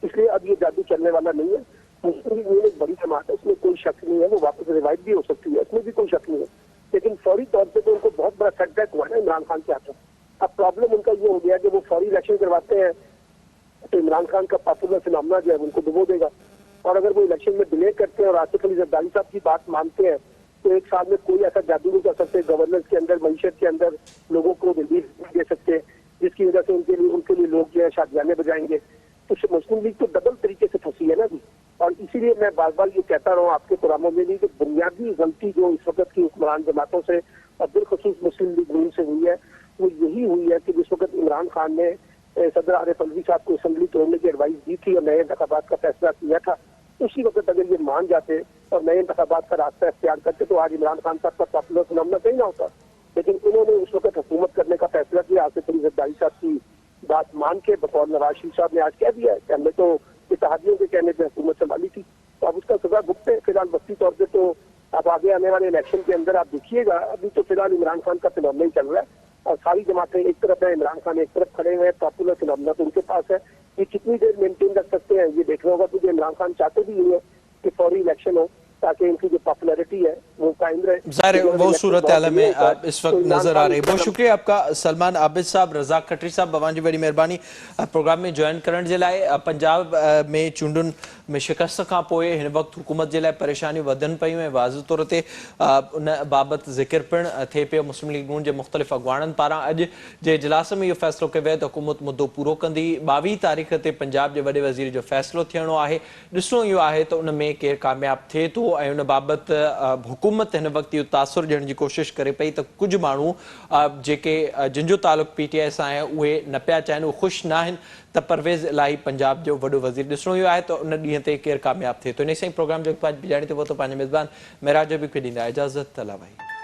इसलिए अब ये जादू चलने वाला नहीं है। मुस्लिम लीग एक बड़ी जमात है, उसमें कोई शक नहीं है, वो वापस रिवाइव भी हो सकती है, इसमें भी कोई शक नहीं है। लेकिन फौरी तौर पे तो उनको बहुत बड़ा सेटबैक हुआ है इमरान खान के हाथों। अब प्रॉब्लम उनका ये हो गया कि वो फौरी इलेक्शन करवाते हैं तो इमरान खान का पॉपुलर फिनोमेना जो है उनको डुबो देगा, और अगर वो इलेक्शन में डिले करते हैं और आसिफ अली जरदारी साहब की बात मानते हैं तो एक साल में कोई ऐसा जादू नहीं कर सकते, गवर्नेंस के अंदर, मईशत के अंदर लोगों को रिलीफ नहीं दे सकते, जिसकी वजह से उनके लिए लोग जो है शादियाने बजाएंगे। तो मुस्लिम लीग तो डबल तरीके से फंसी है ना अभी। और इसीलिए मैं बार बार ये कहता रहा हूँ आपके प्रोग्रामों में भी कि बुनियादी गलती जो इस वक्त की हुक्मरान जमातों से और बिलखसूस मुस्लिम लीग नून से हुई है, वो यही हुई है कि जिस वक्त इमरान खान ने सदर आरिफ अलवी साहब को असेंबली तोड़ने की एडवाइस दी थी और नए इंतखाबात का फैसला किया था, उसी वक्त अगर ये मान जाते और नए इंतखाबात का रास्ता इख्तियार करते तो आज इमरान खान साहब का पॉपुलर फिनोमेना कहीं ना होता। लेकिन उन्होंने उस वक्त हुकूमत करने का फैसला किया, आसिफ अली जरदारी साहब की बात मान के, बतौर नवाज शरीफ साहब ने आज कह दिया है कि हमने तो इत्तेहादियों के कहने पर हुकूमत संभाली थी, तो अब उसका सजा भुगते हैं। फिलहाल वक्ती तौर पर तो अब आगे आने वाले इलेक्शन के अंदर आप देखिएगा, अभी तो फिलहाल इमरान खान का फिनोमेना ही चल रहा है और सारी जमातें एक तरफ है, इमरान खान एक तरफ खड़े हुए हैं, पॉपुलर फिनोमेना तो उनके पास है। ये कितनी देर मेंटेन रख सकते हैं ये देखना होगा, क्योंकि इमरान खान चाहते भी नहीं है कि फौरी इलेक्शन हो ताकि इनकी जो पॉपुलैरिटी है वो कायम रहे। ज़ाहिर वो सूरत हाल में इस वक्त नजर आ रही। बहुत शुक्रिया आपका सलमान आबिद साहब, रज़ाक खटरी साहब, बवांजी बड़ी मेहरबानी प्रोग्राम में जॉइन करण जे लाइ। पंजाब में चूंडुनि में शिकस्त खां पोइ हिन वक़्तु हुकूमत जे लाइ परेशानियूं वधनि पियूं ऐं वाज़ तौर ते उन बाबति ज़िक्र पिणु थिए पियो मुस्लिम लीग नून जे मुख़्तलिफ़ अॻुवाणनि पारां। अॼु जे इजलास में इहो फ़ैसिलो कयो वियो त हुकूमत मुद्दो पूरो कंदी। 22 तारीख़ ते पंजाब जे वॾे वज़ीर जो फ़ैसिलो थियणो आहे। ॾिसणो इहो आहे त उन में केरु कामयाबु थिए थो ऐं उन बाबति हुकूमत हिन वक़्तु इहो तासुर ॾियण जी कोशिशि करे पई त कुझु माण्हू जेके जिन जो तालुक़ु PTI सां आहे उहे न पिया चाहिनि, उहे ख़ुशि न आहिनि त परवेज़ इलाही पंजाब जो वॾो वज़ीर। ॾिसणो इहो आहे त उन ॾींहं ते केरु कामयाबु थिए थो। इन सां ई प्रोग्राम जो बिजाणी ते पहुतो पंहिंजे मेज़बान मेराज जो बि ॾींदा इजाज़त। अला भाई।